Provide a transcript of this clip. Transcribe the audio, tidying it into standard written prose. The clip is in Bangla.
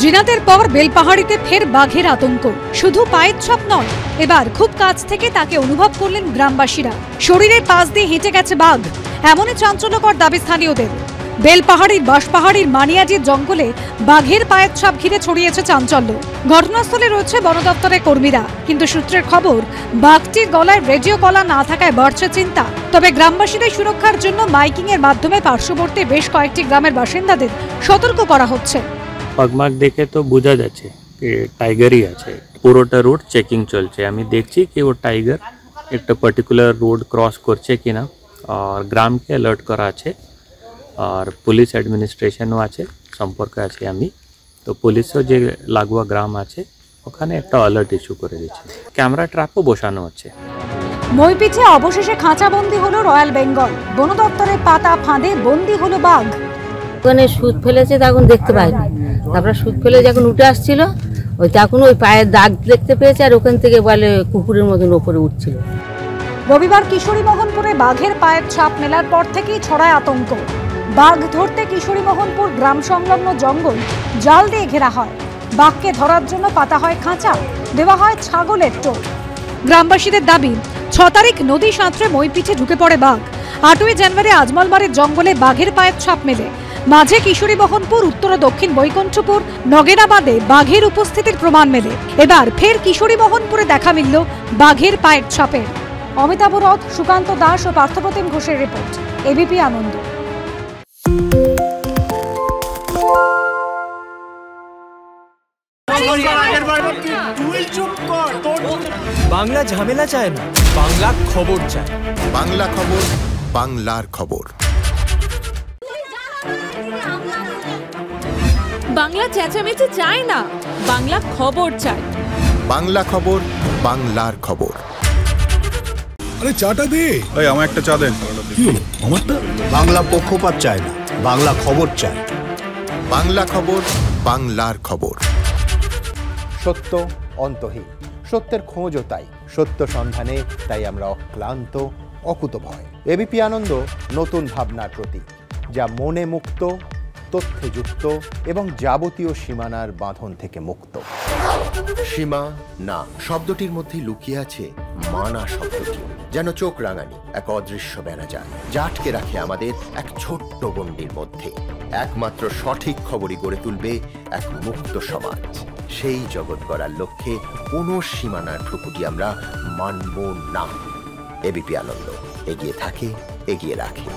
জিনাতের পর বেলপাহাড়িতে ফের বাঘের আতঙ্ক। শুধু পায়ের ছাপ নয়, এবার খুব কাছ থেকে তাকে অনুভব করলেন গ্রামবাসীরা। শরীরের পাশ দিয়ে হেঁটে গেছে বাঘ, এমনই চাঞ্চল্যকর দাবি স্থানীয়দের। বেলপাহাড়ির বাঁশপাহাড়ির মানিয়াজির জঙ্গলে বাঘের পায়ের ছাপ ঘিরে ছড়িয়েছে চাঞ্চল্য। ঘটনাস্থলে রয়েছে বন দপ্তরের কর্মীরা, কিন্তু সূত্রের খবর বাঘটির গলায় রেডিও কলা না থাকায় বাড়ছে চিন্তা। তবে গ্রামবাসীদের সুরক্ষার জন্য মাইকিং এর মাধ্যমে পার্শ্ববর্তী বেশ কয়েকটি গ্রামের বাসিন্দাদের সতর্ক করা হচ্ছে। পাগমাগ দেখে তো বোঝা যাচ্ছে যে টাইগারই আছে। পুরোটা রোড চেকিং চলছে, আমি দেখছি কি ও টাইগার একটা পার্টিকুলার রোড ক্রস করছে কিনা, আর গ্রামকে অ্যালার্ট করা আছে, আর পুলিশ অ্যাডমিনিস্ট্রেশনও আছে, সম্পর্কে আছে আমি। তো পুলিশও যে লাগোয়া গ্রাম আছে ওখানে একটা অ্যালার্ট ইস্যু করে দিচ্ছে, ক্যামেরা ট্র্যাপও বসানো হচ্ছে। মইপিঠে অবশেষে খাঁচাবন্দি হলো রয়্যাল বেঙ্গল। বন দপ্তরের পাতা ফাঁদে বন্দি হলো বাঘ। ওখানে সুদ ফেলেছে, তখন দেখতে পাইনি। তারপরে সুদ ফেলে যখন উঠে আসছিল, তখন ওই পায়ের দাগ দেখতে পেয়েছে, আর ওখান থেকে বলে কুকুরের মতন ওপরে উঠছিল। রবিবার কিশোরীমোহনপুরে বাঘের পায়ের ছাপ মেলার পর থেকেই ছড়ায় আতঙ্ক। বাঘ ধরতে কিশোরীমোহনপুর গ্রাম সংলগ্ন জঙ্গল জাল দিয়ে ঘেরা হয়। বাঘকে ধরার জন্য পাতা হয় খাঁচা, দেওয়া হয় ছাগলের টোপ। গ্রামবাসীদের দাবি, 6 তারিখ নদী সাঁতরে মইপিঠে ঢুকে পড়ে বাঘ। 8ই জানুয়ারি আজমলবাড়ির জঙ্গলে বাঘের পায়ের ছাপ মেলে। মাঝে কিশোরীমোহনপুর, উত্তর ও দক্ষিণ বৈকুণ্ঠপুর, নগেনাবাদে বাঘের উপস্থিতির প্রমাণ মেলে। এবার ফের কিশোরীমোহনপুরে দেখা মিলল বাঘের পায়ের ছাপের। অমিতাভ রথ, সুকান্ত দাস ও পার্থপ্রতিম ঘোষের রিপোর্ট, এবিপি আনন্দ। বাংলা ঝামেলা চায় না, বাংলা খবর চায়। বাংলা খবর, বাংলার খবর। বাংলা চেঁচামেচি চায় না, বাংলা খবর চায়। বাংলা খবর, বাংলার খবর। আরে চাটা দে। এই আমার একটা চা দেন। কি হলো আমারটা? বাংলা পক্ষপাত চায় না, বাংলা খবর চায়। বাংলা খবর, বাংলার খবর। সত্য অন্তহীন, সত্যের খোঁজও তাই, সত্য সন্ধানে তাই আমরা অক্লান্ত, অকুতভয়। এবিপি আনন্দ নতুন ভাবনার প্রতীক, যা মনে মুক্ত, তথ্যে যুক্ত এবং যাবতীয় সীমানার বাঁধন থেকে মুক্ত। সীমা না শব্দটির মধ্যে লুকিয়ে আছে মানা শব্দটি, যেন চোখ রাঙানি এক অদৃশ্য বেড়াজাল, যা আটকে রাখে আমাদের এক ছোট্ট গণ্ডির মধ্যে। একমাত্র সঠিক খবরই গড়ে তুলবে এক মুক্ত সমাজ। সেই জগৎ গড়ার লক্ষ্যে কোনো সীমানার ঠুকুটি আমরা মানব না। এবিপি আনন্দ এগিয়ে থাকে, এগিয়ে রাখে।